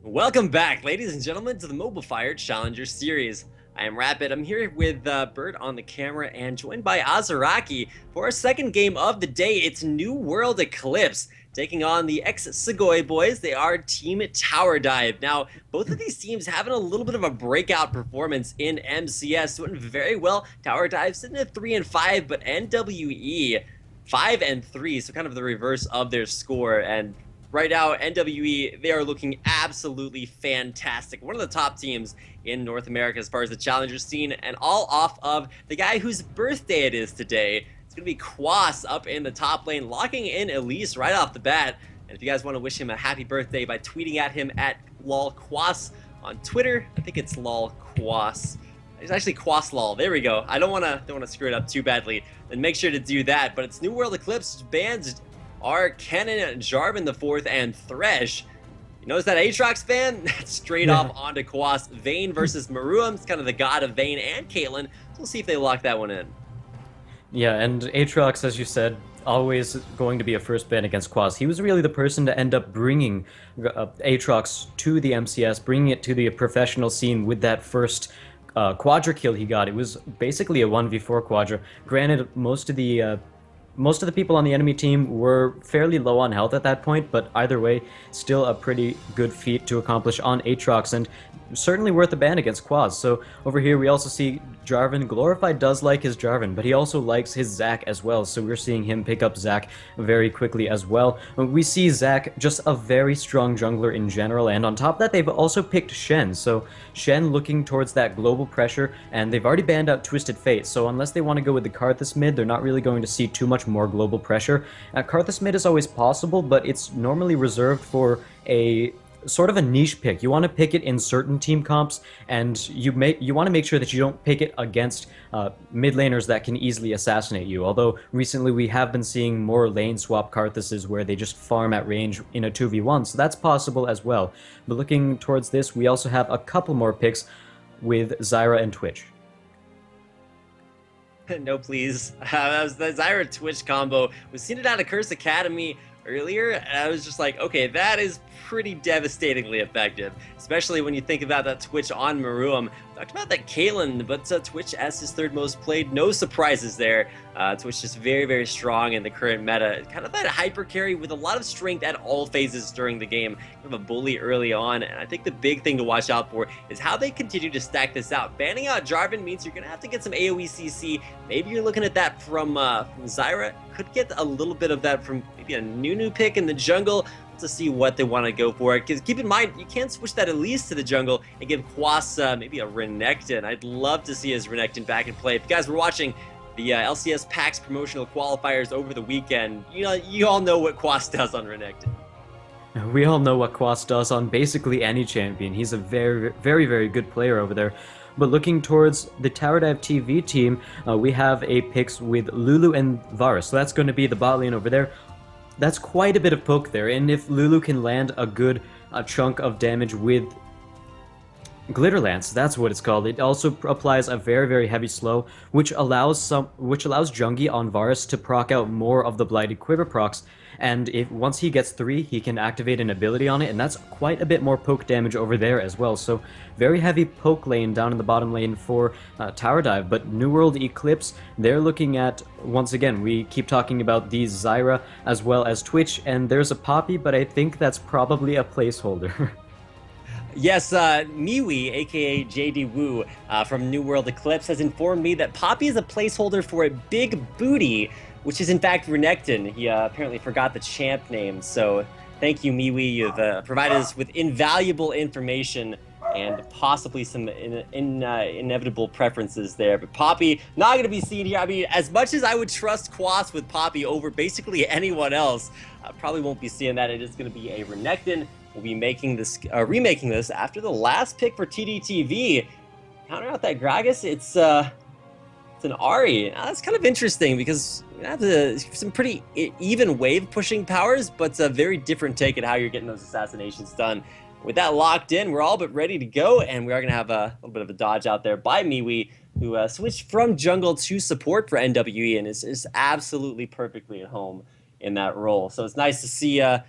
Welcome back, ladies and gentlemen, to the Mobile Fire Challenger Series. I am Rapid. I'm here with Bert on the camera and joined by Azaraki for our second game of the day. It's New World Eclipse taking on the ex-Segoy boys. They are Team Tower Dive. Now, both of these teams having a little bit of a breakout performance in MCS, doing very well. Tower Dive sitting at 3-5, but NWE 5-3, so kind of the reverse of their score. And right now, NWE, they are looking absolutely fantastic. One of the top teams in North America as far as the challenger scene, and all off of the guy whose birthday it is today. It's going to be Quas up in the top lane, locking in Elise right off the bat. And if you guys want to wish him a happy birthday by tweeting at him at lolquas on Twitter, I think it's lolquas. It's actually Quaslol. There we go. I don't want to screw it up too badly. Then make sure to do that. But it's New World Eclipse. Bans are Kennen, Jarvan the fourth, and Thresh. You notice that Aatrox ban? Straight off onto Quas. Vayne versus Maruam. It's kind of the god of Vayne and Caitlyn. So we'll see if they lock that one in. Yeah, and Aatrox, as you said, always going to be a first ban against Quas. He was really the person to end up bringing Aatrox to the MCS, bringing it to the professional scene with that first Quadra kill he got. It was basically a 1v4 Quadra. Granted, most of the people on the enemy team were fairly low on health at that point, but either way, still a pretty good feat to accomplish on Aatrox, and certainly worth a ban against Quas. So over here we also see Jarvan. Glorified does like his Jarvan, but he also likes his Zac as well, so we're seeing him pick up Zac very quickly as well. We see Zac just a very strong jungler in general, and on top of that they've also picked Shen, so Shen looking towards that global pressure, and they've already banned out Twisted Fate, so unless they want to go with the Karthus mid, they're not really going to see too much more global pressure. Karthus mid is always possible, but it's normally reserved for a sort of a niche pick. You want to pick it in certain team comps, and you want to make sure that you don't pick it against mid laners that can easily assassinate you. Although recently we have been seeing more lane swap Karthuses where they just farm at range in a 2v1, so that's possible as well. But looking towards this, we also have a couple more picks with Zyra and Twitch. No, please. That was the Zyra Twitch combo. We've seen it out of Curse Academy earlier, and I was just like, okay, that is pretty devastatingly effective, especially when you think about that Twitch on Maruam. Talked about that Caitlyn, but Twitch as his third most played, no surprises there. Twitch just very, very strong in the current meta. Kind of that hyper carry with a lot of strength at all phases during the game. Kind of a bully early on, and I think the big thing to watch out for is how they continue to stack this out. Banning out Jarvan means you're going to have to get some AoE CC. Maybe you're looking at that from Zyra. Could get a little bit of that from maybe a Nunu pick in the jungle to see what they want to go for. Because keep in mind, you can't switch that Elise to the jungle and give Quas maybe a Renekton. I'd love to see his Renekton back in play. If you guys were watching the LCS PAX promotional qualifiers over the weekend, you all know what Quas does on Renekton. We all know what Quas does on basically any champion. He's a very, very, very good player over there. But looking towards the Tower Dive TV team, we have a picks with Lulu and Varus. So that's going to be the bot lane over there. That's quite a bit of poke there, and if Lulu can land a good chunk of damage with Glitter Lance, that's what it's called. It also applies a very, very heavy slow, which allows Jungi on Varus to proc out more of the Blighted Quiver procs, and once he gets 3, he can activate an ability on it, and that's quite a bit more poke damage over there as well. So very heavy poke lane down in the bottom lane for Tower Dive. But New World Eclipse, they're looking at, once again, we keep talking about these Zyra as well as Twitch, and there's a Poppy, but I think that's probably a placeholder. Yes, Miwi, aka JD Wu, from New World Eclipse, has informed me that Poppy is a placeholder for a big booty, which is in fact Renekton. He apparently forgot the champ name, so thank you, Miwi. You've provided us with invaluable information and possibly some inevitable preferences there. But Poppy, not going to be seen here. I mean, as much as I would trust Quas with Poppy over basically anyone else, probably won't be seeing that. It is going to be a Renekton. We'll be making this, remaking this after the last pick for Tdtv. Counter out that Gragas, it's an Ahri. Now, that's kind of interesting because you have some pretty even wave pushing powers, but it's a very different take at how you're getting those assassinations done. With that locked in, we're all but ready to go, and we are going to have a little bit of a dodge out there by Miwi, who switched from jungle to support for NWE and is absolutely perfectly at home in that role. So it's nice to see a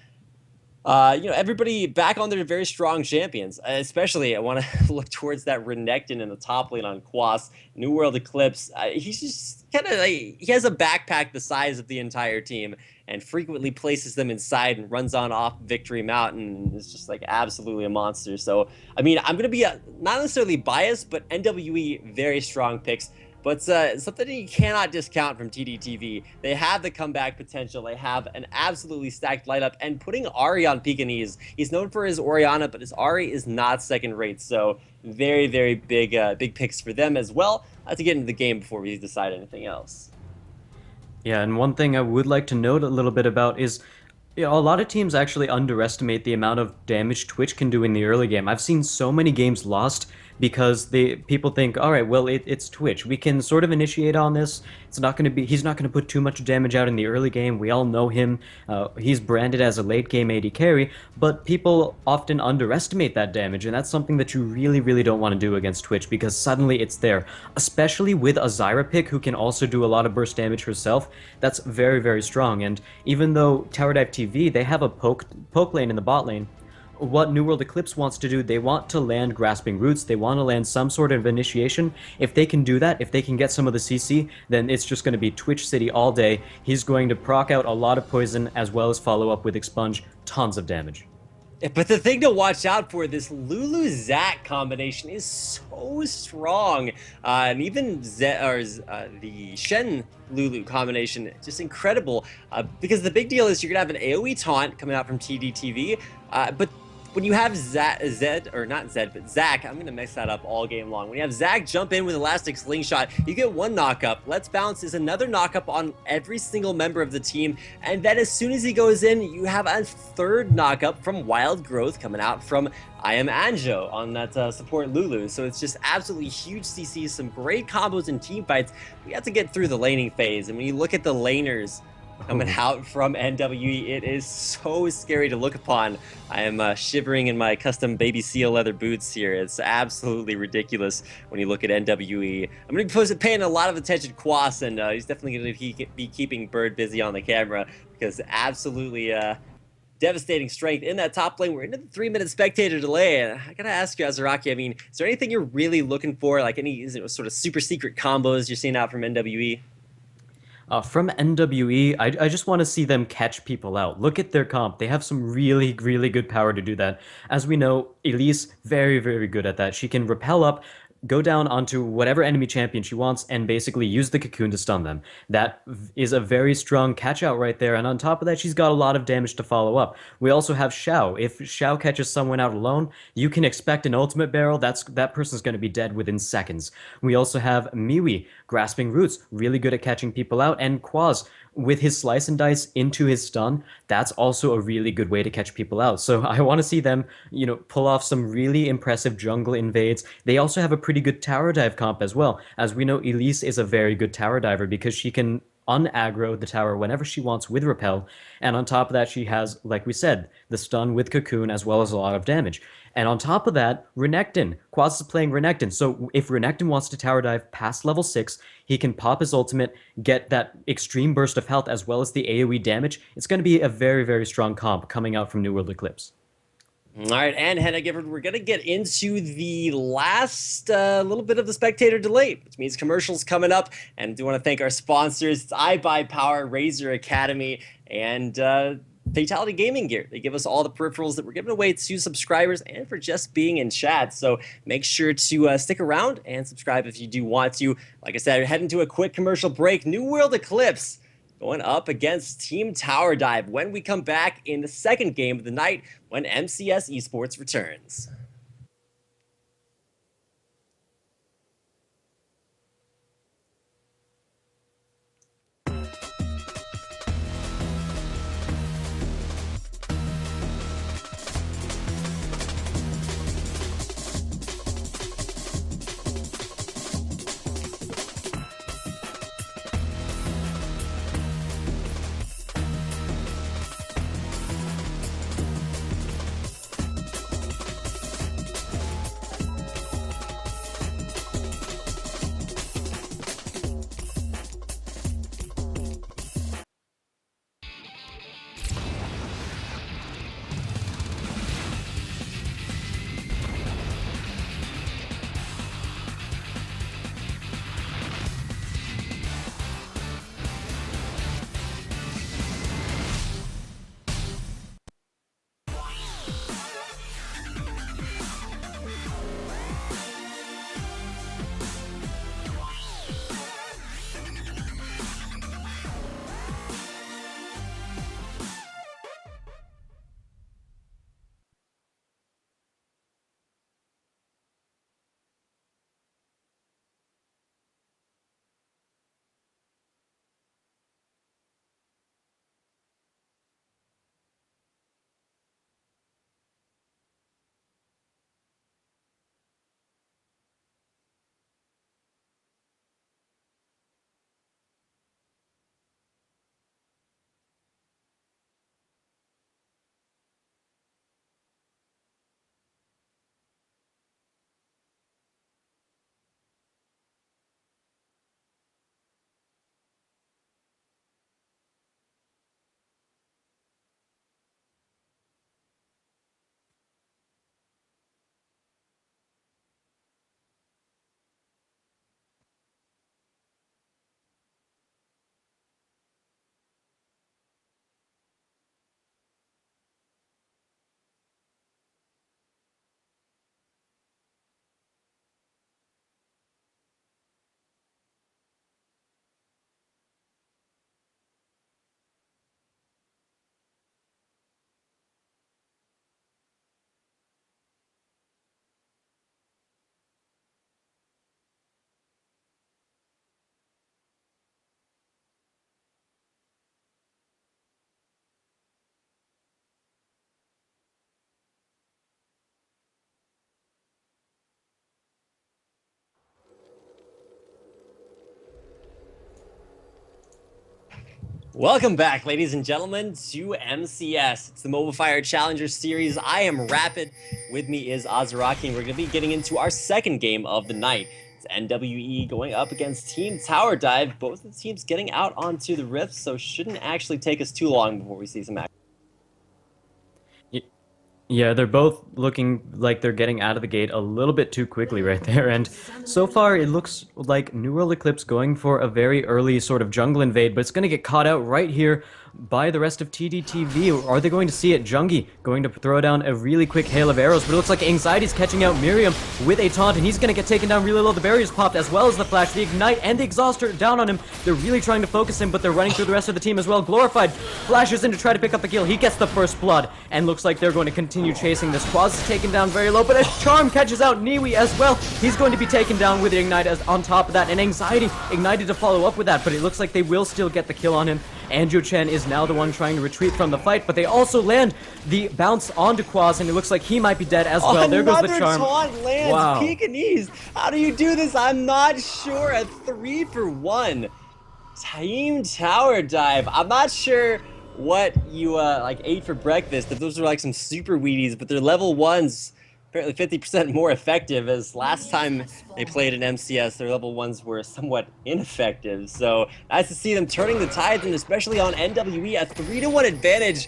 Everybody back on their very strong champions. Especially, I want to look towards that Renekton in the top lane on Quas. New World Eclipse. He's just kind of like, he has a backpack the size of the entire team and frequently places them inside and runs on off Victory Mountain. It's just like absolutely a monster. So, I mean, I'm going to be not necessarily biased, but NWE very strong picks. But something you cannot discount from Tdtv. They have the comeback potential. They have an absolutely stacked lineup. And putting Ari on Pekingese, he's known for his Orianna, but his Ari is not second rate. So very, very big picks for them as well. To get into the game before we decide anything else. Yeah, and one thing I would like to note a little bit about is, a lot of teams actually underestimate the amount of damage Twitch can do in the early game. I've seen so many games lost because people think, all right, well, it's Twitch. We can sort of initiate on this. He's not going to put too much damage out in the early game. We all know him. He's branded as a late game AD carry, but people often underestimate that damage, and that's something that you really, really don't want to do against Twitch because suddenly it's there. Especially with a Zyra pick who can also do a lot of burst damage herself. That's very, very strong. And even though Tower Dive TV, they have a poke lane in the bot lane, what New World Eclipse wants to do, they want to land Grasping Roots, they want to land some sort of initiation. If they can do that, if they can get some of the CC, then it's just going to be Twitch City all day. He's going to proc out a lot of poison as well as follow up with Expunge, tons of damage. But the thing to watch out for, this Lulu-Zac combination is so strong. And even the Shen-Lulu combination, just incredible. Because the big deal is you're going to have an AoE taunt coming out from Tdtv. But when you have Zac, I'm going to mess that up all game long. When you have Zac jump in with Elastic Slingshot, you get one knockup. Let's Bounce is another knockup on every single member of the team. And then as soon as he goes in, you have a third knockup from Wild Growth coming out from I Am Anjo on that support Lulu. So it's just absolutely huge CCs, some great combos and team fights. We have to get through the laning phase. And when you look at the laners coming out from NWE, it is so scary to look upon. I am shivering in my custom baby seal leather boots here. It's absolutely ridiculous when you look at NWE. I'm going to be paying a lot of attention to Quas, and he's definitely going to be keeping Bird busy on the camera because absolutely devastating strength in that top lane. We're into the 3-minute spectator delay, and I gotta ask you, Azaraki, I mean, is there anything you're really looking for, like any sort of super secret combos you're seeing out from NWE? From NWE, I just want to see them catch people out. Look at their comp. They have some really, really good power to do that. As we know, Elise, very, very good at that. She can repel up, go down onto whatever enemy champion she wants, and basically use the cocoon to stun them. That is a very strong catch out right there, and on top of that, she's got a lot of damage to follow up. We also have Xiao. If Xiao catches someone out alone, you can expect an ultimate barrel. That person's going to be dead within seconds. We also have Miwi, Grasping Roots, really good at catching people out, and Quaz, with his slice and dice into his stun, that's also a really good way to catch people out. So I want to see them, pull off some really impressive jungle invades. They also have a pretty good tower dive comp as well. As we know, Elise is a very good tower diver because she can un-aggro the tower whenever she wants with Repel. And on top of that, she has, like we said, the stun with Cocoon as well as a lot of damage. And on top of that, Renekton. Quaz is playing Renekton. So if Renekton wants to tower dive past level 6, he can pop his ultimate, get that extreme burst of health as well as the AoE damage. It's going to be a very, very strong comp coming out from New World Eclipse. All right, and Hannah Gifford, we're going to get into the last little bit of the spectator delay, which means commercials coming up. And I do want to thank our sponsors. It's iBuyPower, Razer Academy, and Fatality Gaming Gear. They give us all the peripherals that we're giving away to subscribers and for just being in chat. So make sure to stick around and subscribe if you do want to. Like I said, heading to a quick commercial break. New World Eclipse going up against Team Tower Dive when we come back in the second game of the night when MCS Esports returns. Welcome back, ladies and gentlemen, to MCS. It's the Mobile Fire Challenger Series. I am Rapid. With me is Azaraki, and we're going to be getting into our second game of the night. It's NWE going up against Team Tower Dive. Both of the teams getting out onto the rifts, so shouldn't actually take us too long before we see some action. Yeah, they're both looking like they're getting out of the gate a little bit too quickly right there, and so far it looks like New World Eclipse going for a very early sort of jungle invade, but it's going to get caught out right here by the rest of Tdtv. Are they going to see it? Jungi going to throw down a really quick hail of arrows, but it looks like Anxiety's catching out Miriam with a taunt, and he's going to get taken down really low. The barrier's popped, as well as the flash, the ignite, and the exhauster down on him. They're really trying to focus him, but they're running through the rest of the team as well. Glorified flashes in to try to pick up the kill. He gets the first blood, and looks like they're going to continue chasing this. Quaz is taken down very low, but a charm catches out Niwi as well. He's going to be taken down with the ignite as on top of that, and Anxiety ignited to follow up with that, but it looks like they will still get the kill on him. Andrew Chen is now the one trying to retreat from the fight, but they also land the bounce onto Quaz, and it looks like he might be dead as well. There goes the charm. Another taunt lands. Wow. Pekingese. How do you do this? I'm not sure. A 3-for-1. Team Tower Dive. I'm not sure what you like ate for breakfast. If those are like some super Wheaties, but they're level 1s. Apparently 50% more effective, as last time they played in MCS, their level 1s were somewhat ineffective. So nice to see them turning the tides, and especially on NWE, a 3-to-1 advantage.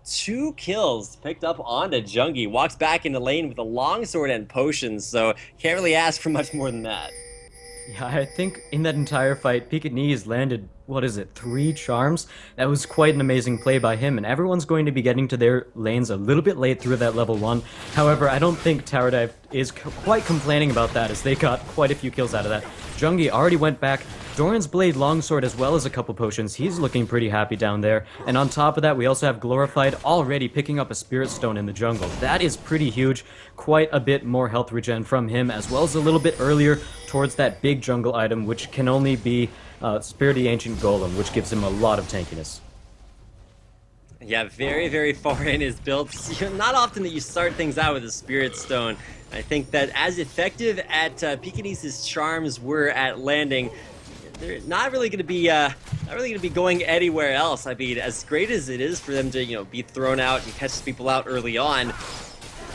2 kills picked up onto Jungi. Walks back into lane with a longsword and potions, so can't really ask for much more than that. Yeah, I think in that entire fight, Pekingese landed, 3 charms? That was quite an amazing play by him, and everyone's going to be getting to their lanes a little bit late through that level 1. However, I don't think Tower Dive is quite complaining about that, as they got quite a few kills out of that. Jungi already went back. Doran's Blade Longsword as well as a couple potions. He's looking pretty happy down there. And on top of that, we also have Glorified already picking up a Spirit Stone in the jungle. That is pretty huge. Quite a bit more health regen from him, as well as a little bit earlier towards that big jungle item, which can only be Spirit of the Ancient Golem, which gives him a lot of tankiness. Yeah, very, very far in his build. Not often that you start things out with a Spirit Stone. I think that as effective at Pekingese's charms were at landing, they're not really going to be going anywhere else. I mean, as great as it is for them to be thrown out and catch people out early on, we're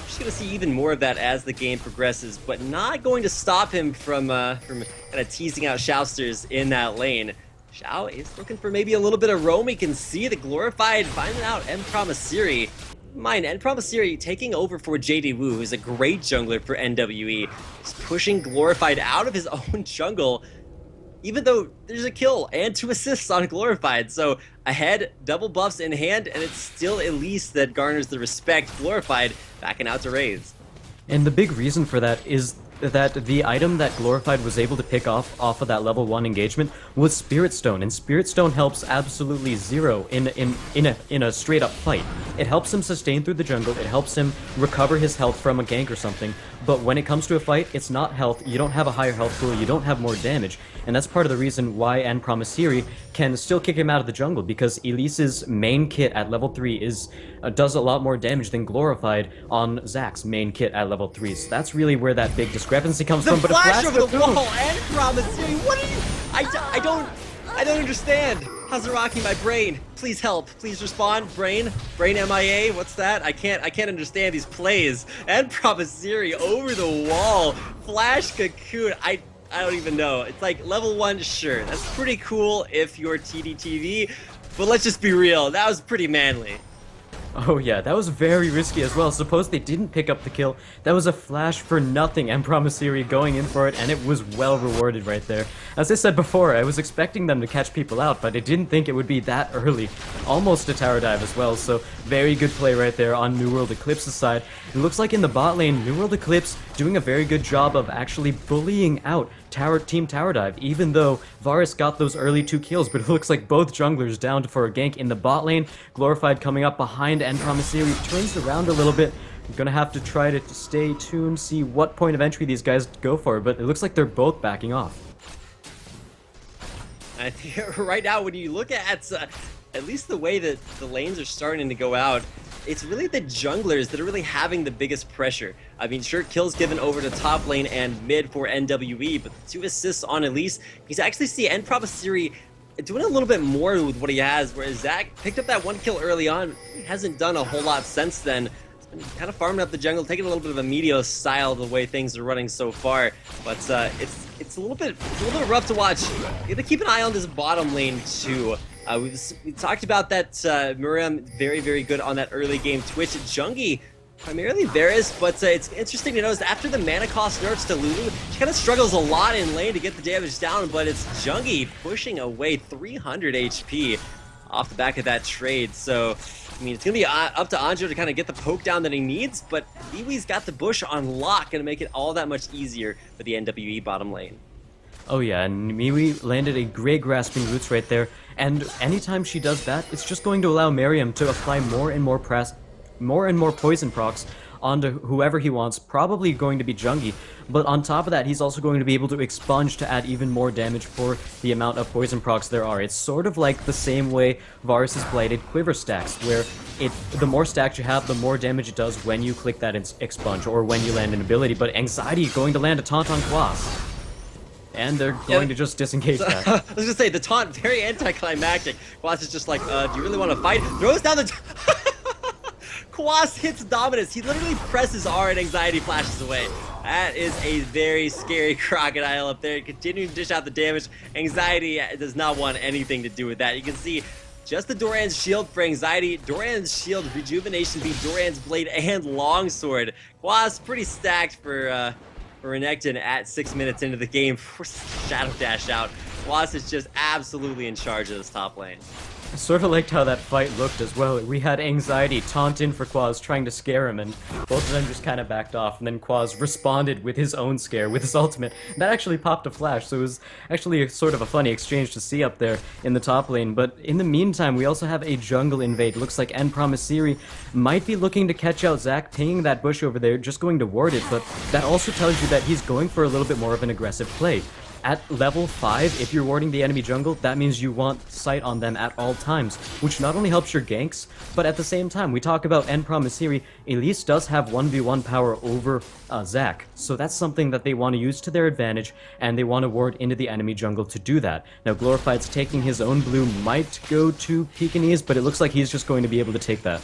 just going to see even more of that as the game progresses. But not going to stop him from kind of teasing out Shousters in that lane. Xiao is looking for maybe a little bit of roam. He can see the Glorified finding out M. Promisiri. Mind, and Promisiri taking over for JD Wu, who's a great jungler for NWE. He's pushing Glorified out of his own jungle, even though there's a kill and 2 assists on Glorified. So ahead, double buffs in hand, and it's still Elise that garners the respect. Glorified backing out to Raze. And the big reason for that is that the item that Glorified was able to pick off of that level 1 engagement was Spirit Stone, and Spirit Stone helps absolutely zero in a straight up fight. It helps him sustain through the jungle, it helps him recover his health from a gank or something, but when it comes to a fight, it's not health, you don't have a higher health pool, you don't have more damage, and that's part of the reason why N. Promisiri can still kick him out of the jungle, because Elise's main kit at level 3 does a lot more damage than Glorified on Zack's main kit at level 3, so that's really where that big discrepancy comes from. But a flash over the wall and Promisiri. What are you? I don't understand. Hazaraki, my brain. Please help. Please respond. Brain MIA. What's that? I can't understand these plays. And Promisiri over the wall. Flash cocoon. I don't even know. It's like level 1, sure. That's pretty cool if you're Tdtv, but let's just be real. That was pretty manly. Oh yeah, that was very risky as well. Suppose they didn't pick up the kill. That was a flash for nothing, and Promisiri going in for it, and it was well rewarded right there. As I said before, I was expecting them to catch people out, but I didn't think it would be that early. Almost a tower dive as well, so very good play right there on New World Eclipse's side. It looks like in the bot lane, New World Eclipse doing a very good job of actually bullying out Team Tower Dive, even though Varus got those early 2 kills, but it looks like both junglers down for a gank in the bot lane. Glorified coming up behind, and Promisiri turns around a little bit. I'm gonna have to try to stay tuned, see what point of entry these guys go for, but it looks like they're both backing off. I think right now, when you look at least the way that the lanes are starting to go out, it's really the junglers that are really having the biggest pressure. I mean, sure, kills given over to top lane and mid for NWE, but the 2 assists on Elise, he's actually see N. Promisiri doing a little bit more with what he has, whereas Zach picked up that 1 kill early on. He hasn't done a whole lot since then. He's been kind of farming up the jungle, taking a little bit of a Meteor style the way things are running so far. But it's a little bit rough to watch. You got to keep an eye on this bottom lane too. We talked about that Miriam very, very good on that early game Twitch. Jungi primarily Varus, but it's interesting to notice after the mana cost nerfs to Lulu, she kind of struggles a lot in lane to get the damage down, but it's Jungi pushing away 300 HP off the back of that trade. So, I mean, it's going to be up to Anjo to kind of get the poke down that he needs, but Liwi's got the bush on lock, going to make it all that much easier for the NWE bottom lane. Oh yeah, and Miwi landed a great grasping roots right there, and anytime she does that, it's just going to allow Miriam to apply more and more poison procs onto whoever he wants, probably going to be Jungi, but on top of that, he's also going to be able to expunge to add even more damage for the amount of poison procs there are. It's sort of like the same way Varus' Blighted Quiver stacks, where the more stacks you have, the more damage it does when you click that expunge, or when you land an ability, but Anxiety going to land a taunt on Quas. And they're going to just disengage that. I was gonna say, the taunt, very anticlimactic. Quas is just like, do you really want to fight? Throws down the... Quas hits Dominus. He literally presses R and Anxiety flashes away. That is a very scary crocodile up there, continuing to dish out the damage. Anxiety does not want anything to do with that. You can see just the Doran's shield for Anxiety, Doran's shield, Rejuvenation Beam, Doran's blade, and Longsword. Quas pretty stacked for Renekton at 6 minutes into the game. Forces Shadow Dash out. Quas is just absolutely in charge of this top lane. I sort of liked how that fight looked as well. We had Anxiety taunt in for Quas, trying to scare him, and both of them just kind of backed off, and then Quas responded with his own scare, with his ultimate. That actually popped a flash, so it was actually sort of a funny exchange to see up there in the top lane. But in the meantime, we also have a jungle invade. Looks like En Promisiri might be looking to catch out Zac, pinging that bush over there, just going to ward it, but that also tells you that he's going for a little bit more of an aggressive play. At level 5, if you're warding the enemy jungle, that means you want sight on them at all times, which not only helps your ganks, but at the same time, we talk about En Promisiri, Elise does have 1v1 power over Zac, so that's something that they want to use to their advantage, and they want to ward into the enemy jungle to do that. Now, Glorified's taking his own blue, might go to Pekingese, but it looks like he's just going to be able to take that.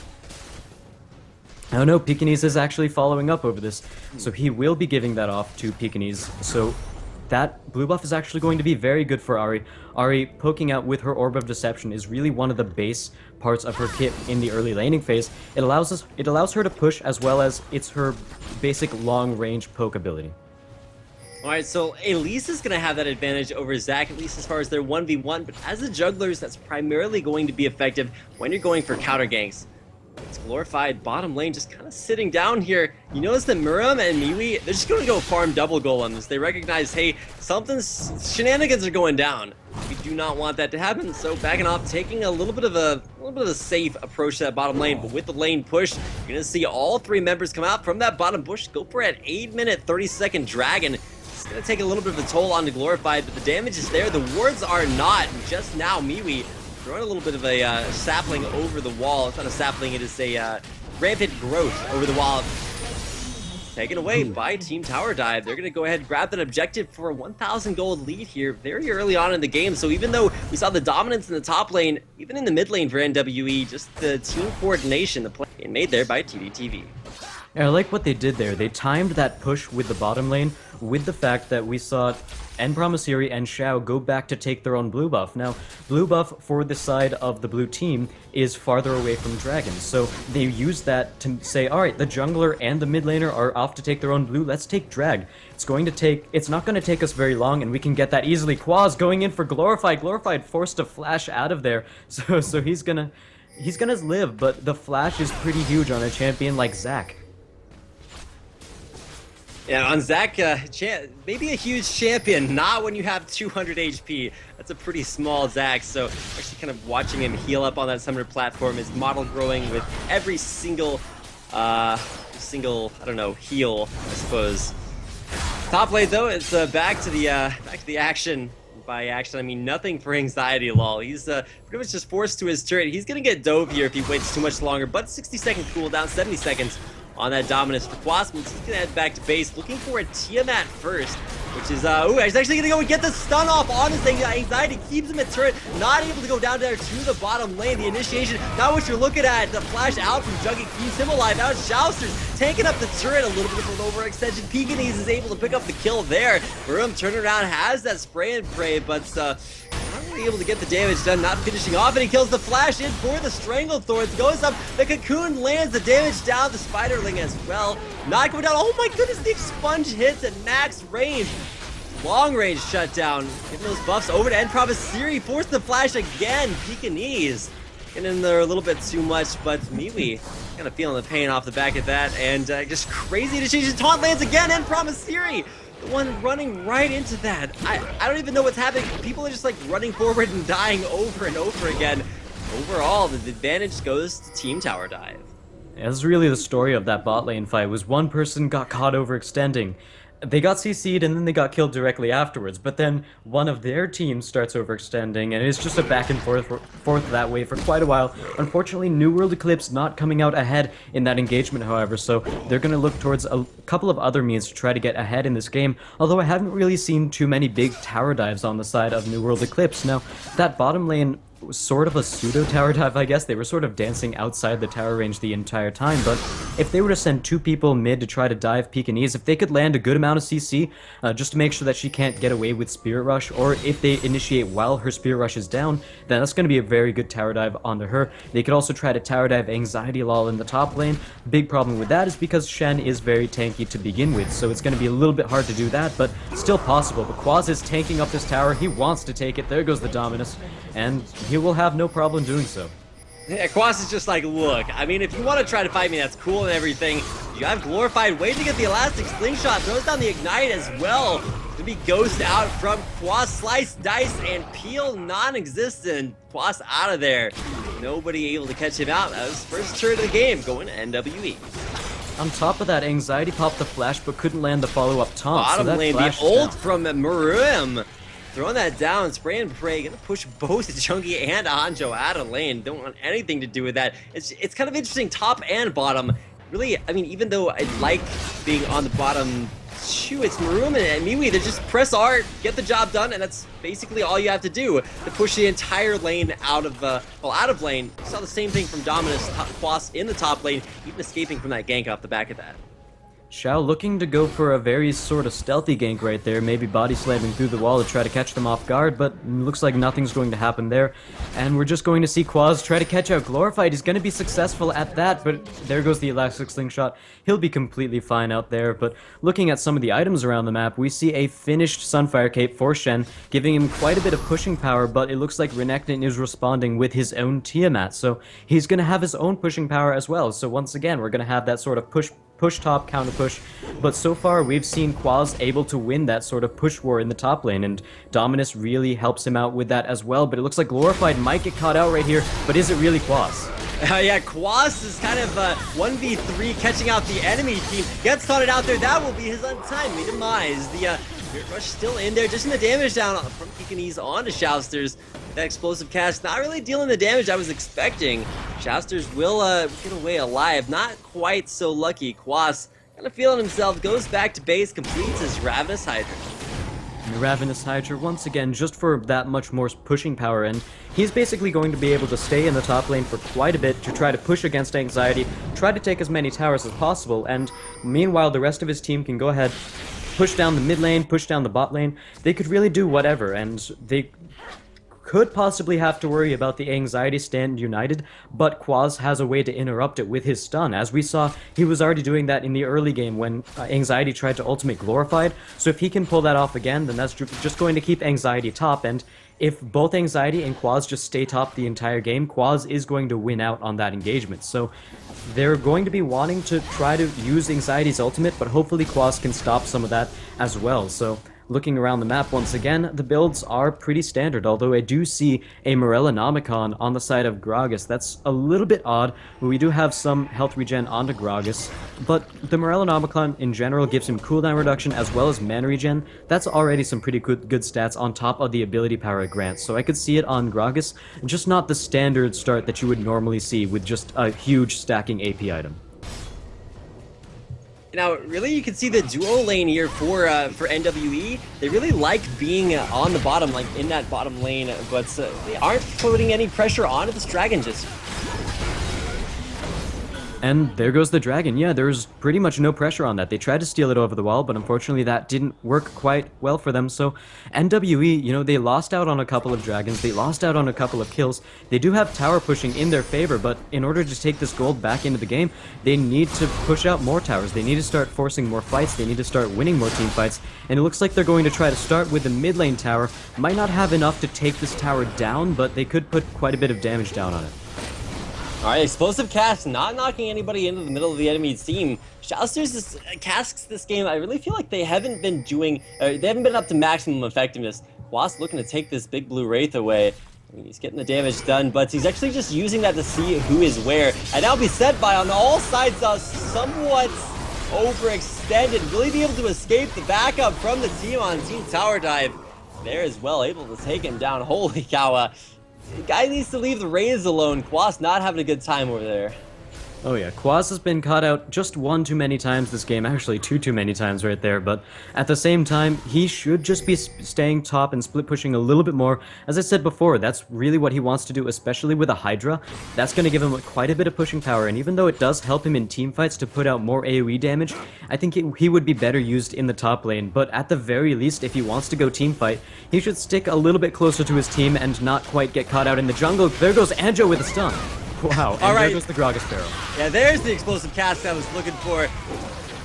Oh no, Pekingese is actually following up over this, so he will be giving that off to Pekingese, so that blue buff is actually going to be very good for Ahri. Ahri poking out with her Orb of Deception is really one of the base parts of her kit in the early laning phase. It allows her to push, as well as it's her basic long-range poke ability. Alright, so Elise is going to have that advantage over Zac, at least as far as their 1v1, but as a jugglers, that's primarily going to be effective when you're going for counter ganks. It's Glorified bottom lane just kind of sitting down here. You notice that Miriam and Miwi, they're just going to go farm double golems. They recognize, hey, shenanigans are going down. We do not want that to happen, so backing off, taking a little bit of a safe approach to that bottom lane. But with the lane push, you're going to see all 3 members come out from that bottom bush, go for an 8-minute, 30-second dragon. It's going to take a little bit of a toll on the Glorified, but the damage is there. The wards are not. Just now, Miwi throwing a little bit of a sapling over the wall. It's not a sapling, it is a rampant growth over the wall. Taken away by Team Tower Dive. They're going to go ahead and grab that objective for a 1,000 gold lead here very early on in the game. So even though we saw the dominance in the top lane, even in the mid lane for NWE, just the team coordination, the play made there by Tdtv. And I like what they did there. They timed that push with the bottom lane with the fact that we saw En Promisiri and Xiao go back to take their own blue buff. Now, blue buff for the side of the blue team is farther away from dragons, so they used that to say, alright, the jungler and the mid laner are off to take their own blue, let's take drag. It's not going to take us very long, and we can get that easily. Quas going in for Glorified. Glorified forced to flash out of there, so he's gonna live, but the flash is pretty huge on a champion like Zac. Yeah, on Zac, maybe a huge champion, not when you have 200 HP. That's a pretty small Zac, so actually kind of watching him heal up on that summoner platform is model growing with every single, I don't know, heal, I suppose. Top lane, though, it's back to the action. By action, I mean nothing for Anxiety, lol. He's pretty much just forced to his turret. He's gonna get dove here if he waits too much longer, but 60-second cooldown, 70 seconds on that dominance for Quas. He's gonna head back to base, looking for a Tiamat first. which is, ooh, he's actually gonna go and get the stun off on this thing. Anxiety keeps him at turret, not able to go down there to the bottom lane. The initiation, not what you're looking at. The flash out from Juggy keeps him alive. Now it's Shousters taking up the turret, a little bit of an overextension. Pekinese is able to pick up the kill there. Broom turning around, has that spray and pray, but, not really able to get the damage done, not finishing off, and he kills the flash in for the Strangle Thorns. Goes up, the Cocoon lands the damage down, the Spiderling as well. Not going down. Oh my goodness, the Expunge hits at max range. Long range shutdown. Giving those buffs over to End Promise. Siri forced the flash again. Pekinese getting in there a little bit too much, but Miwi kind of feeling the pain off the back of that, and just crazy initiation. Taunt lands again. End Promise Siri, the one running right into that. I don't even know what's happening. People are just like running forward and dying over and over again. Overall, the advantage goes to Team Tower Dive. That's really the story of that bot lane fight, was one person got caught overextending. They got CC'd and then they got killed directly afterwards, but then one of their teams starts overextending, and it's just a back and forth that way for quite a while. Unfortunately, New World Eclipse not coming out ahead in that engagement, however, so they're going to look towards a couple of other means to try to get ahead in this game, although I haven't really seen too many big tower dives on the side of New World Eclipse. Now, that bottom lane was sort of a pseudo tower dive, I guess. They were sort of dancing outside the tower range the entire time, but if they were to send two people mid to try to dive Pekinese, if they could land a good amount of CC, just to make sure that she can't get away with Spirit Rush, or if they initiate while her Spirit Rush is down, then that's going to be a very good tower dive onto her. They could also try to tower dive Anxiety Lol in the top lane. Big problem with that is because Shen is very tanky to begin with, so it's going to be a little bit hard to do that, but still possible. But Quaz is tanking up this tower. He wants to take it. There goes the Dominus, and he will have no problem doing so. Yeah, Quas is just like, look, I mean, if you want to try to fight me, that's cool and everything. You have Glorified waiting to get the Elastic Slingshot, throws down the Ignite as well. To be Ghost out from Quas, Slice, Dice, and Peel non-existent. Quas out of there. Nobody able to catch him out. That was first turn of the game, going to NWE. On top of that, Anxiety popped the flash but couldn't land the follow-up taunt. Bottom so lane, the ult from Maruim. Throwing that down, spray and pray, gonna push both Chunky and Anjo out of lane. Don't want anything to do with that. It's kind of interesting, top and bottom. Really, I mean, even though I like being on the bottom two, it's Maroon and Miwi. They just press R, get the job done, and that's basically all you have to do to push the entire lane out of, out of lane. You saw the same thing from Dominus, Quas in the top lane, even escaping from that gank off the back of that. Xiao looking to go for a very sort of stealthy gank right there, maybe body slamming through the wall to try to catch them off guard, but looks like nothing's going to happen there. And we're just going to see Quaz try to catch out Glorified. He's going to be successful at that, but there goes the Elastic Slingshot. He'll be completely fine out there, but looking at some of the items around the map, we see a finished Sunfire Cape for Shen, giving him quite a bit of pushing power, but it looks like Renekton is responding with his own Tiamat, so he's going to have his own pushing power as well. So once again, we're going to have that sort of push top, counter push, but so far we've seen Quaz able to win that sort of push war in the top lane, and Dominus really helps him out with that as well, but it looks like Glorified might get caught out right here, but is it really Quaz? Yeah, Quaz is kind of 1v3 catching out the enemy team, gets taunted out there, that will be his untimely demise. The Spirit Rush still in there, just in the damage down from Pekinese onto Shousters. That explosive cast not really dealing the damage I was expecting. Shousters will get away alive, not quite so lucky. Quas kind of feeling himself, goes back to base, completes his Ravenous Hydra. And the Ravenous Hydra, once again, just for that much more pushing power, and he's basically going to be able to stay in the top lane for quite a bit to try to push against Anxiety, try to take as many towers as possible, and meanwhile the rest of his team can go ahead, push down the mid lane, push down the bot lane. They could really do whatever, and they could possibly have to worry about the Anxiety stand united, but Quaz has a way to interrupt it with his stun. As we saw, he was already doing that in the early game when Anxiety tried to ultimate Glorified, so if he can pull that off again, then that's just going to keep Anxiety top, and if both Anxiety and Quaz just stay top the entire game, Quaz is going to win out on that engagement. So they're going to be wanting to try to use Anxiety's ultimate, but hopefully Quaz can stop some of that as well. So looking around the map once again, the builds are pretty standard, although I do see a Morellonomicon on the side of Gragas. That's a little bit odd, but we do have some health regen onto Gragas, but the Morellonomicon in general gives him cooldown reduction as well as mana regen. That's already some pretty good stats on top of the ability power it grants, so I could see it on Gragas, just not the standard start that you would normally see with just a huge stacking AP item. Now, really, you can see the duo lane here for NWE. They really like being on the bottom, like in that bottom lane, but they aren't putting any pressure onto this dragon just. And there goes the dragon. Yeah, there's pretty much no pressure on that. They tried to steal it over the wall, but unfortunately that didn't work quite well for them. So NWE, you know, they lost out on a couple of dragons. They lost out on a couple of kills. They do have tower pushing in their favor, but in order to take this gold back into the game, they need to push out more towers. They need to start forcing more fights. They need to start winning more team fights. And it looks like they're going to try to start with the mid lane tower. Might not have enough to take this tower down, but they could put quite a bit of damage down on it. Alright, explosive cast, not knocking anybody into the middle of the enemy team. Shoutsters casks this game, I really feel like they haven't been doing, they haven't been up to maximum effectiveness. Wasp looking to take this big blue Wraith away. He's getting the damage done, but he's actually just using that to see who is where. And that'll be set by on all sides, somewhat overextended. Really be able to escape the backup from the team on Team Tower Dive. There as well, able to take him down. Holy cow. The guy needs to leave the Rays alone. Quas not having a good time over there. Oh yeah, Quaz has been caught out just one too many times this game, actually two too many times right there, but at the same time, he should just be staying top and split pushing a little bit more. As I said before, that's really what he wants to do, especially with a Hydra. That's going to give him quite a bit of pushing power, and even though it does help him in teamfights to put out more AoE damage, I think he would be better used in the top lane, but at the very least, if he wants to go teamfight, he should stick a little bit closer to his team and not quite get caught out in the jungle. There goes Anjo with a stun. Wow, and there goes the Gragas Sparrow. Yeah, there's the explosive cast I was looking for.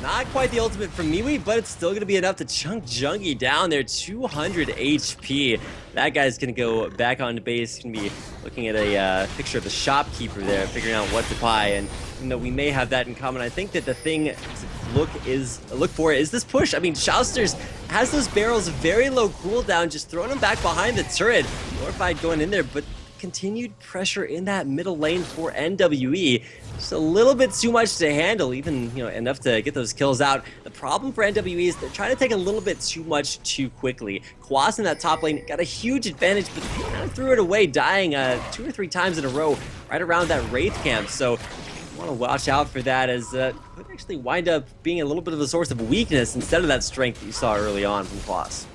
Not quite the ultimate from Miwi, but it's still going to be enough to chunk Jungie down there. 200 HP. That guy's going to go back onto base. Going to be looking at a picture of the shopkeeper there, figuring out what to buy. And even though we may have that in common, I think that the thing to look for is this push. I mean, Shoutsters has those barrels very low cooldown, just throwing them back behind the turret. Glorified going in there, but continued pressure in that middle lane for NWE. Just a little bit too much to handle, even enough to get those kills out. The problem for NWE is they're trying to take a little bit too much too quickly. Quas in that top lane got a huge advantage, but they kind of threw it away, dying 2 or 3 times in a row right around that Wraith camp. So you want to watch out for that, as could actually wind up being a little bit of a source of weakness instead of that strength that you saw early on from Quas.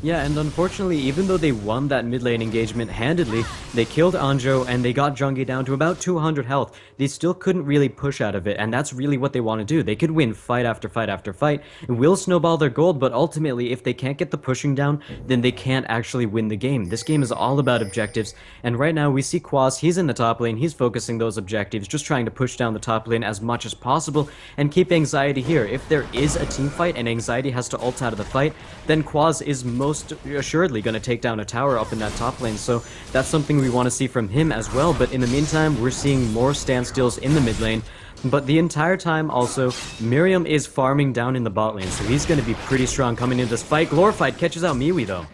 Yeah, and unfortunately, even though they won that mid lane engagement handedly, they killed Anjo and they got Jungie down to about 200 health. They still couldn't really push out of it, and that's really what they want to do. They could win fight after fight after fight. It will snowball their gold, but ultimately, if they can't get the pushing down, then they can't actually win the game. This game is all about objectives, and right now we see Quas, he's in the top lane, he's focusing those objectives, just trying to push down the top lane as much as possible and keep Anxiety here. If there is a team fight and Anxiety has to ult out of the fight, then Quas is most assuredly going to take down a tower up in that top lane, so that's something we want to see from him as well. But in the meantime, we're seeing more standstills in the mid lane, but the entire time also, Miriam is farming down in the bot lane, so he's going to be pretty strong coming into this fight. Glorified catches out Miwi though.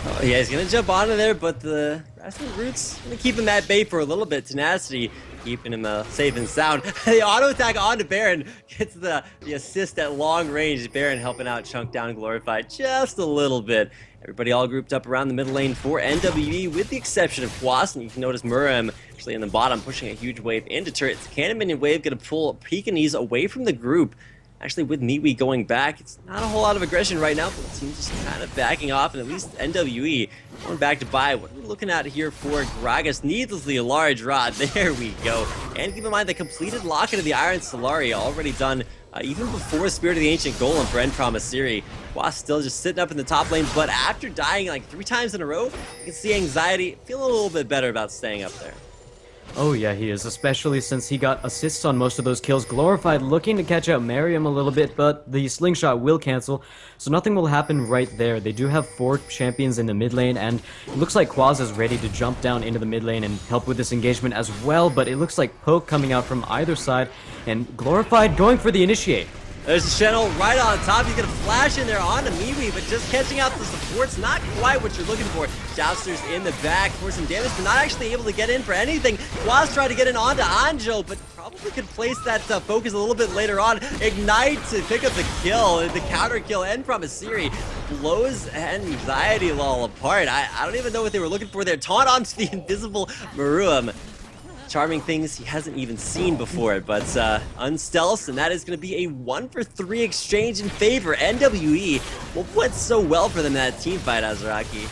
Oh, yeah, he's going to jump onto there, but the Grassland Roots going to keep him at bay for a little bit. Tenacity keeping him safe and sound. The auto attack onto Baron gets the assist at long range. Baron helping out chunk down Glorified just a little bit. Everybody all grouped up around the middle lane for NWE, with the exception of Quas, and you can notice Miriam actually in the bottom pushing a huge wave into turrets. Cannon Minion wave going to pull Pekingese away from the group. Actually, with Miwi going back, it's not a whole lot of aggression right now, but the team's just kind of backing off, and at least NWE going back to buy. What are we looking at here for Gragas? Needlessly a large rod. There we go. And keep in mind, the completed Locket of the Iron Solari already done even before Spirit of the Ancient Golem for End Promise Siri. Quas still just sitting up in the top lane, but after dying like 3 times in a row, you can see Anxiety feeling a little bit better about staying up there. Oh yeah, he is, especially since he got assists on most of those kills. Glorified looking to catch out Miriam a little bit, but the slingshot will cancel, so nothing will happen right there. They do have 4 champions in the mid lane, and it looks like Quaz is ready to jump down into the mid lane and help with this engagement as well, but it looks like poke coming out from either side, and Glorified going for the initiate. There's the channel right on top. He's going to flash in there onto Miwi, but just catching out the support's not quite what you're looking for. Shoutsters in the back for some damage, but not actually able to get in for anything. Quaz tried to get in onto Anjo, but probably could place that focus a little bit later on. Ignite to pick up the kill, the counter kill, and from a Siri blows Anxiety Lol apart. I don't even know what they were looking for there. Taunt onto the invisible Maruam. charming things he hasn't even seen before, but unstealth, and that is going to be a 1-for-3 exchange in favor NWE. Well, what's so well for them in that team fight, Azaraki?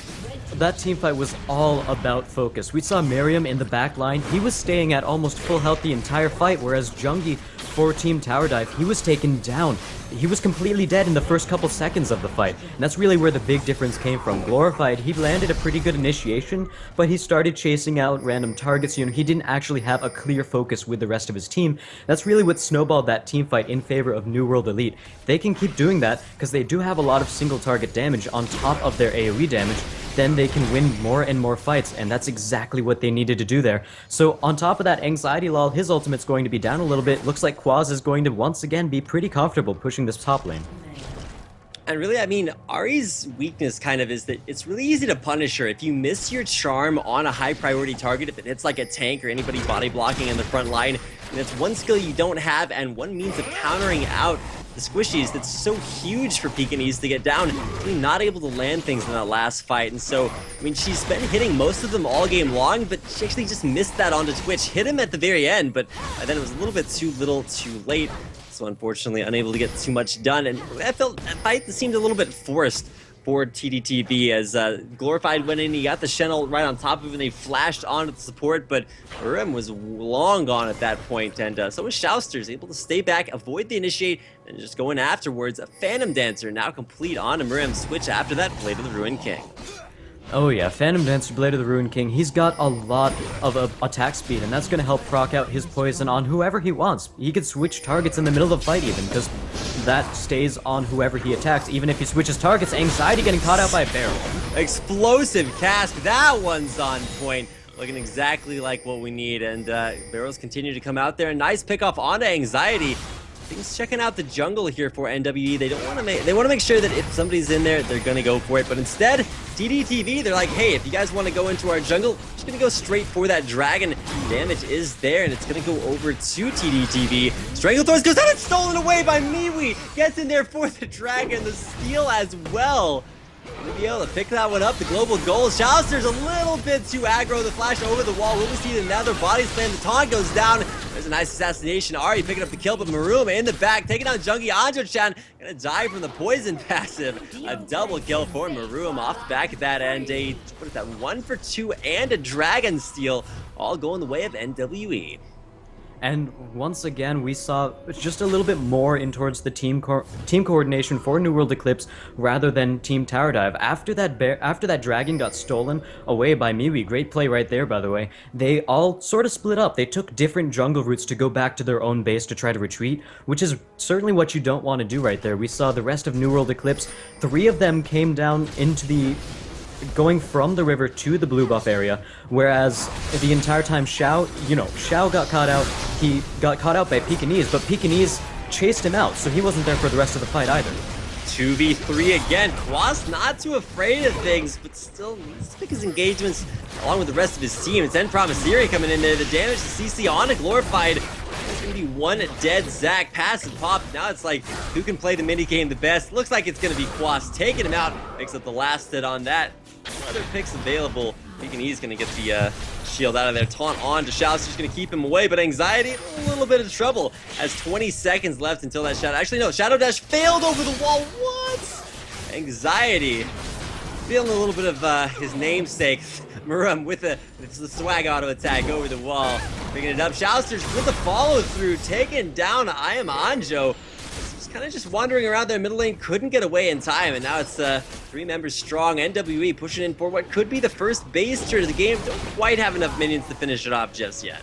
That team fight was all about focus. We saw Miriam in the back line. He was staying at almost full health the entire fight, whereas Jungi for Team Tower Dive, he was taken down. He was completely dead in the first couple seconds of the fight. And that's really where the big difference came from. Glorified, he landed a pretty good initiation, but he started chasing out random targets. You know, he didn't actually have a clear focus with the rest of his team. That's really what snowballed that team fight in favor of New World Elite. They can keep doing that because they do have a lot of single target damage on top of their AoE damage. Then they can win more and more fights, and that's exactly what they needed to do there. So on top of that, Anxiety Lol, his ultimate's going to be down a little bit. Looks like Quaz is going to once again be pretty comfortable pushing this top lane. And really, I mean, Ahri's weakness kind of is that it's really easy to punish her. If you miss your charm on a high priority target, if it hits like a tank or anybody body blocking in the front line, and it's one skill you don't have and one means of countering out the squishies that's so huge for Pekingese to get down, really not able to land things in that last fight. And so, I mean, she's been hitting most of them all game long, but she actually just missed that onto Twitch. Hit him at the very end, but then it was a little bit too little too late. So unfortunately, unable to get too much done. And I felt that fight seemed a little bit forced for Tdtv as Glorified went in, he got the Channel right on top of him, and they flashed onto the support, but Rim was long gone at that point, and so was Shousters, able to stay back, avoid the initiate, and just go in afterwards. A Phantom Dancer now complete on Mirim, switch after that, Blade of the Ruined King. Oh yeah, Phantom Dancer, Blade of the Ruined King, he's got a lot of attack speed, and that's going to help proc out his poison on whoever he wants. He could switch targets in the middle of the fight even, because that stays on whoever he attacks. Even if he switches targets, Anxiety getting caught out by a barrel. Explosive cast, that one's on point. Looking exactly like what we need, and barrels continue to come out there. Nice pickoff onto Anxiety. Things checking out the jungle here for NWE. They don't want to make. They want to make sure that if somebody's in there, they're gonna go for it. But instead, Tdtv, they're like, hey, if you guys want to go into our jungle, we're just gonna go straight for that dragon. Damage is there, and it's gonna go over to Tdtv. Stranglethorns goes down and stolen away by Miwi. Gets in there for the dragon, the steal as well. Gonna be able to pick that one up. The global goal. Shousters a little bit too aggro. The flash over the wall. Will we see another body slam? The taunt goes down. There's a nice assassination. Ahri picking up the kill, but Maruma in the back, taking down Jungi. Anjo-chan gonna die from the poison passive. A double kill for Maruma off the back at that end. What is that? 1-for-2 and a dragon steal, all going the way of NWE. And once again, we saw just a little bit more in towards the team coordination for New World Eclipse rather than Team Tower Dive. After that dragon got stolen away by Miwi, great play right there, by the way, they all sort of split up. They took different jungle routes to go back to their own base to try to retreat, which is certainly what you don't want to do right there. We saw the rest of New World Eclipse. 3 of them came down into the going from the river to the blue buff area, whereas the entire time Xiao got caught out. He got caught out by Pekingese, but Pekingese chased him out, so he wasn't there for the rest of the fight either. 2v3 again. Quas not too afraid of things, but still needs to pick his engagements along with the rest of his team. It's End Promiseri coming in there. The damage to CC on a Glorified. There's gonna be one dead Zac. Passive pop. Now it's like, who can play the minigame the best? Looks like it's gonna be Quas taking him out. Picks up the last hit on that. Other picks available. He's gonna get the shield out of there. Taunt on to Shout's just gonna keep him away, but Anxiety, a little bit of trouble. Has 20 seconds left until that Shadow. Actually, no, Shadow Dash failed over the wall. What? Anxiety. Feeling a little bit of his namesake, Murum, with the swag auto attack over the wall. Picking it up. Shousters with the follow through, taking down I Am Anjo. Kind of just wandering around their middle lane, couldn't get away in time, and now it's 3 members strong. NWE pushing in for what could be the first base turn of the game. Don't quite have enough minions to finish it off just yet.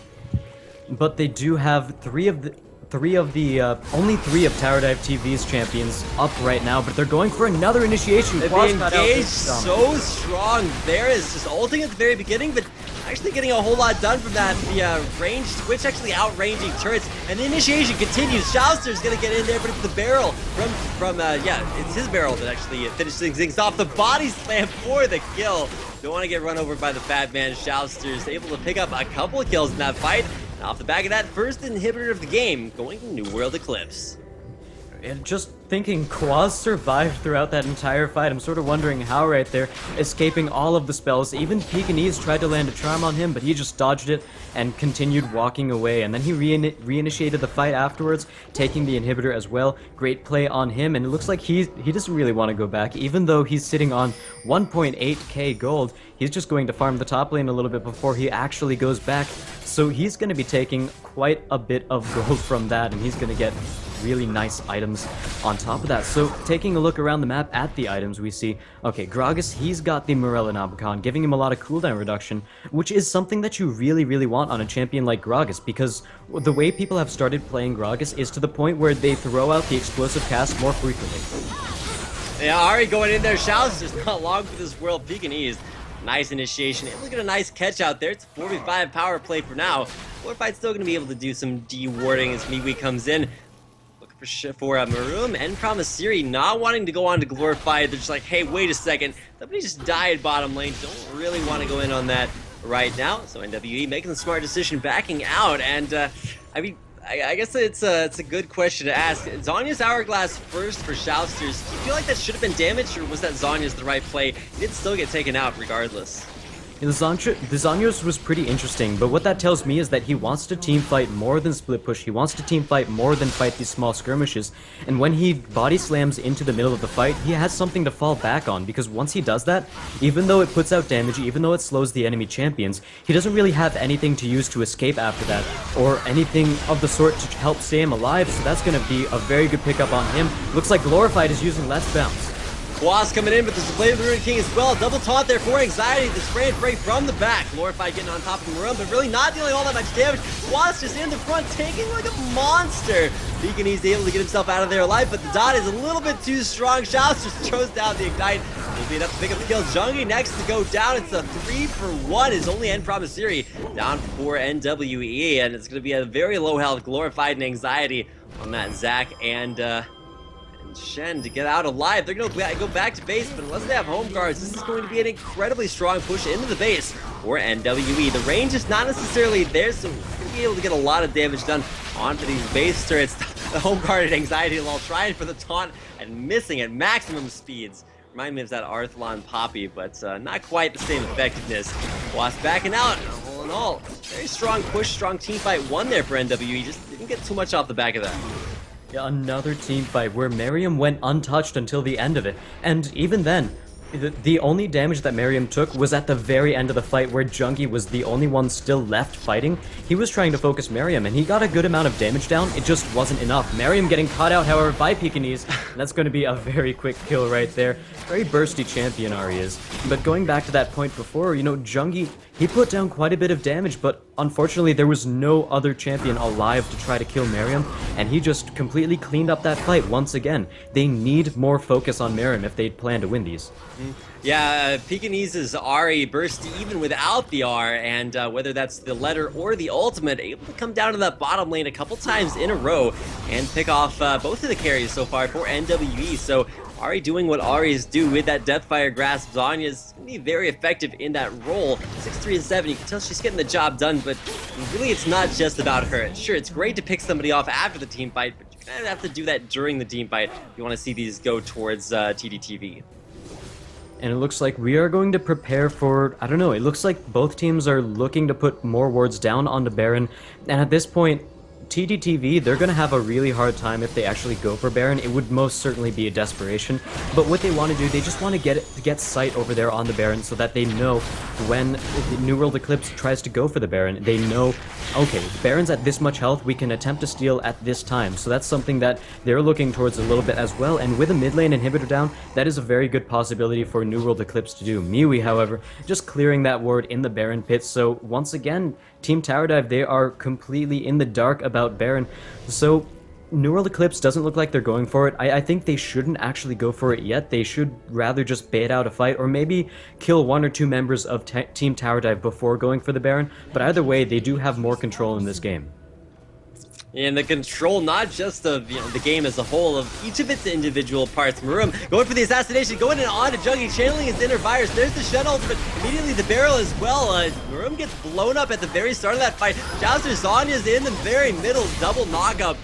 But they do have only three of Tower Dive TV's champions up right now, but they're going for another initiation. They've been engaged so strong. There is just ulting at the very beginning, but actually getting a whole lot done from that. The ranged Twitch actually outranging turrets, and the initiation continues. Shouster's gonna get in there, but it's the barrel it's his barrel that actually finishes things off. The body slam for the kill. Don't want to get run over by the fat man. Shousters able to pick up a couple of kills in that fight. And off the back of that, first inhibitor of the game going to New World Eclipse. And just thinking, Quaz survived throughout that entire fight. I'm sort of wondering how right there, escaping all of the spells. Even Pekingese tried to land a charm on him, but he just dodged it and continued walking away. And then he reinitiated the fight afterwards, taking the inhibitor as well. Great play on him, and it looks like he doesn't really want to go back. Even though he's sitting on 1.8k gold, he's just going to farm the top lane a little bit before he actually goes back. So he's going to be taking quite a bit of gold from that, and he's going to get really nice items on top of that. So taking a look around the map at the items, we see, okay, Gragas, he's got the Morella Nabokon, giving him a lot of cooldown reduction, which is something that you really, really want on a champion like Gragas, because the way people have started playing Gragas is to the point where they throw out the explosive cast more frequently. Yeah, Ari going in there, shouts just not long for this world. Pekingese, nice initiation, able to get a nice catch out there. It's 4v5 power play for now. Glorified's still going to be able to do some de-warding as Miwi comes in. For Maroom and Promisiri not wanting to go on to Glorified. They're just like, hey, wait a second. Somebody just died bottom lane. Don't really want to go in on that right now. So NWE making the smart decision, backing out. And, I mean, I guess it's a good question to ask. Zonya's Hourglass first for Shoutsters. Do you feel like that should have been damaged, or was that Zonya's the right play? He did still get taken out regardless. The Zanyos was pretty interesting, but what that tells me is that he wants to team fight more than split push. He wants to team fight more than fight these small skirmishes. And when he body slams into the middle of the fight, he has something to fall back on, because once he does that, even though it puts out damage, even though it slows the enemy champions, he doesn't really have anything to use to escape after that, or anything of the sort to help stay him alive, so that's going to be a very good pickup on him. Looks like Glorified is using Let's Bounce. Quaz coming in, but there's a Blade of the Ruined King as well. Double taunt there for Anxiety. The spray and pray from the back. Glorified getting on top of the room, but really not dealing all that much damage. Quaz just in the front, taking like a monster. Pekingese able to get himself out of there alive, but the dot is a little bit too strong. Shouts just throws down the Ignite. Will be enough to pick up the kill. Jungi next to go down. It's a 3-for-1. His only end Promisiri down for NWE, and it's going to be a very low health Glorified and Anxiety on that Zac and Shen to get out alive. They're going to go back to base, but unless they have home guards, this is going to be an incredibly strong push into the base for NWE. The range is not necessarily there, so we're going to be able to get a lot of damage done onto these base turrets. The home guard and Anxiety while trying for the taunt and missing at maximum speeds. Remind me of that Arthlon Poppy, but not quite the same effectiveness. Wasp backing out. All in all, very strong push, strong team fight. Won there for NWE. Just didn't get too much off the back of that. Yeah, another team fight where Miriam went untouched until the end of it, and even then, the only damage that Miriam took was at the very end of the fight where Jungi was the only one still left fighting. He was trying to focus Miriam, and he got a good amount of damage down. It just wasn't enough. Miriam getting caught out, however, by Pekingese, and that's going to be a very quick kill right there. Very bursty champion Ari is. But going back to that point before, you know, Jungi, he put down quite a bit of damage, but unfortunately there was no other champion alive to try to kill Miriam, and he just completely cleaned up that fight once again. They need more focus on Miriam if they plan to win these. Yeah, Pekingese's Ari burst even without the R, and whether that's the letter or the ultimate, able to come down to that bottom lane a couple times in a row and pick off both of the carries so far for NWE. So Ari doing what Ari's do with that Deathfire Grasp. Zanya's going to be very effective in that role. 6-3 and 7, you can tell she's getting the job done, but really it's not just about her. Sure, it's great to pick somebody off after the team fight, but you kind of have to do that during the team fight if you want to see these go towards Tdtv. And it looks like we are going to prepare for, I don't know, it looks like both teams are looking to put more wards down onto Baron, and at this point, Tdtv, they're going to have a really hard time if they actually go for Baron. It would most certainly be a desperation, but what they want to do, they just want to get sight over there on the Baron so that they know when New World Eclipse tries to go for the Baron, they know, okay, the Baron's at this much health, we can attempt to steal at this time. So that's something that they're looking towards a little bit as well, and with a mid lane inhibitor down, that is a very good possibility for New World Eclipse to do. Miwi, however, just clearing that ward in the Baron pit, so once again, Team Tower Dive, they are completely in the dark about Baron. So New World Eclipse doesn't look like they're going for it. I think they shouldn't actually go for it yet. They should rather just bait out a fight or maybe kill one or two members of Team Tower Dive before going for the Baron. But either way, they do have more control in this game. And the control, not just of the game as a whole, of each of its individual parts. Maroom going for the assassination, going in on to Jungi, channeling his inner virus. There's the Shen ultimate, immediately the barrel as well. Maroom gets blown up at the very start of that fight. Jouster Zanya's in the very middle, double knockup.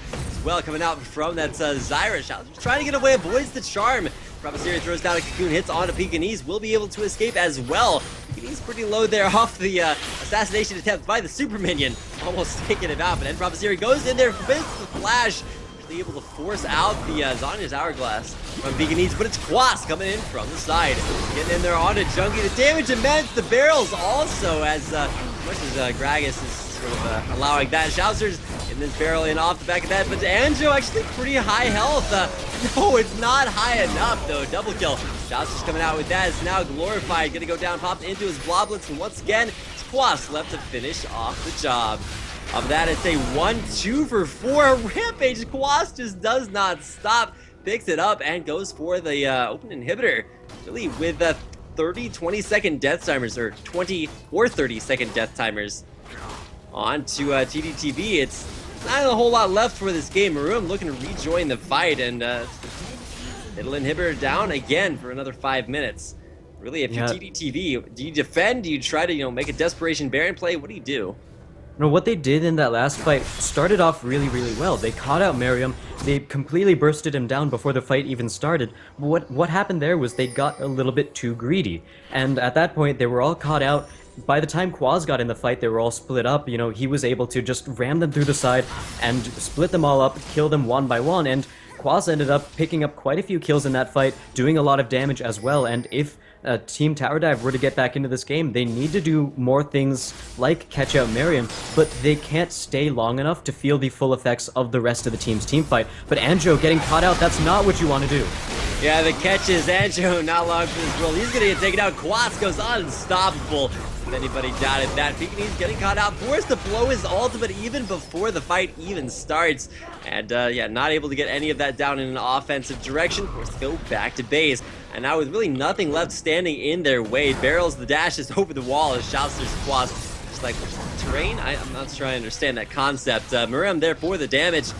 well coming out from that Zyra. Shalott's trying to get away, avoids the charm. Promiseri throws down a cocoon, hits onto Pekinese, will be able to escape as well. Pekinese pretty low there off the assassination attempt by the super minion, almost taking him out, but then Promiseri goes in there, forbids the flash, actually able to force out the Zanya's Hourglass from Pekinese, but it's Quas coming in from the side. Getting in there onto Junkie, the damage immense, the barrels also, as much as Gragas is sort of allowing that. Shouser's in this barrel in off the back of that, but Anjo actually pretty high health. No, it's not high enough though. Double kill. Shouser's coming out with that. It's now glorified. Gonna go down, popped into his Bloblets, and once again, it's Quas left to finish off the job. Of that, it's a 1-2 for 4. Rampage. Quas just does not stop. Picks it up and goes for the open inhibitor. Really with 20-second death timers, or 20 or 30-second death timers. On to Tdtv. It's not a whole lot left for this game. Maroon looking to rejoin the fight, and it'll inhibitor down again for another 5 minutes. Really, if you're Tdtv, do you defend? Do you try to, make a desperation Baron play? What do you do? No, what they did in that last fight started off really, really well. They caught out Miriam, they completely bursted him down before the fight even started. But what happened there was they got a little bit too greedy. And at that point, they were all caught out. By the time Quaz got in the fight, they were all split up. He was able to just ram them through the side and split them all up, kill them one by one. And Quaz ended up picking up quite a few kills in that fight, doing a lot of damage as well. And if Team Tower Dive were to get back into this game, they need to do more things like catch out Marion, but they can't stay long enough to feel the full effects of the rest of the team's team fight. But Anjo getting caught out, that's not what you want to do. Yeah, the catch is Anjo not long for this world. He's gonna get taken out. Quas goes unstoppable. If anybody doubted that, Pekinese getting caught out, forced to blow his ultimate even before the fight even starts. And yeah, not able to get any of that down in an offensive direction, forced to go back to base. And now with really nothing left standing in their way, barrels the dashes over the wall as Shoutster's Quas just like terrain. I'm not sure I understand that concept. Miriam there for the damage.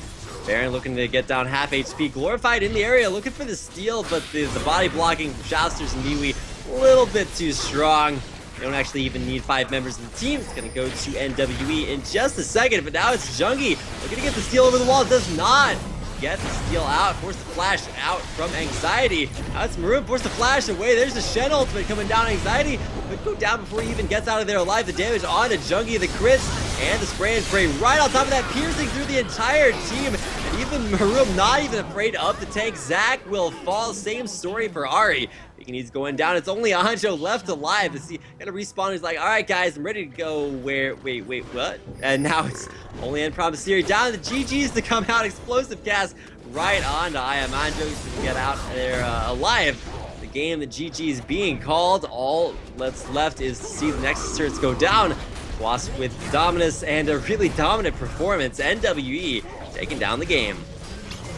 Baron looking to get down half HP. Glorified in the area, looking for the steal, but the body blocking from Shoutster's and Miwi a little bit too strong. They don't actually even need 5 members of the team. It's going to go to NWE in just a second, but now it's Jungie looking to get the steal over the wall. Does not get the steal out. Force the flash out from Anxiety. Now it's Maroon, force the flash away. There's the Shen ultimate coming down. Anxiety would go down before he even gets out of there alive. The damage on to Jungie, the crits, and the spray and pray right on top of that, piercing through the entire team. And even Maroon not even afraid of the tank. Zach will fall. Same story for Ari. He's going down. It's only Anjo left alive. He gotta respawn. He's like, all right, guys, I'm ready to go. Wait, what? And now it's only in Promiseri down the GGs to come out. Explosive cast right onto I Am Anjo to get out there alive. The game, the GGs being called. All that's left is to see the Nexus turrets go down. Wasp with dominance and a really dominant performance. NWE taking down the game.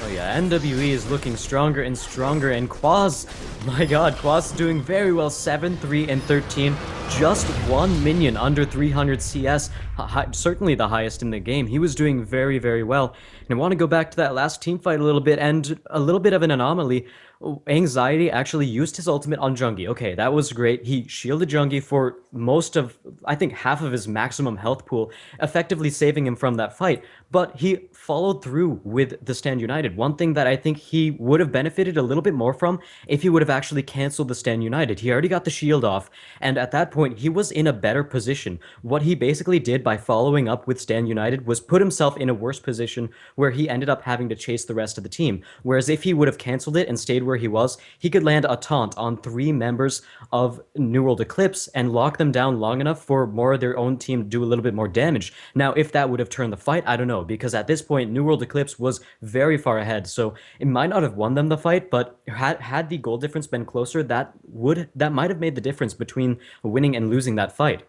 Oh yeah, NWE is looking stronger and stronger, and Quaz, my god, Quaz doing very well, 7, 3, and 13, just 1 minion under 300 CS, certainly the highest in the game. He was doing very, very well. And I want to go back to that last team fight a little bit, and a little bit of an anomaly. Anxiety actually used his ultimate on Jungie. Okay, that was great. He shielded Jungie for most of, I think, half of his maximum health pool, effectively saving him from that fight. But he followed through with the Stand United. One thing that I think he would have benefited a little bit more from if he would have actually canceled the Stand United. He already got the shield off, and at that point, he was in a better position. What he basically did by following up with Stand United was put himself in a worse position where he ended up having to chase the rest of the team. Whereas if he would have canceled it and stayed where he was, he could land a taunt on 3 members of New World Eclipse and lock them down long enough for more of their own team to do a little bit more damage. Now, if that would have turned the fight, I don't know, because at this point, New World Eclipse was very far ahead, so it might not have won them the fight, but had the goal difference been closer, that might have made the difference between winning and losing that fight.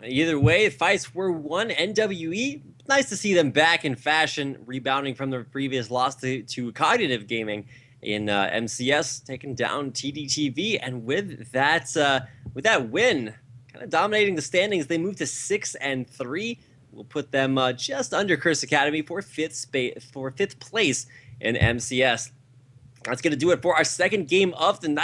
Either way, fights were won. NWE, nice to see them back in fashion, rebounding from their previous loss to Cognitive Gaming in MCS, taking down Tdtv, and with that win, kind of dominating the standings, they moved to 6 and 3. We'll put them just under Curse Academy for fifth place in MCS. That's going to do it for our second game of the night.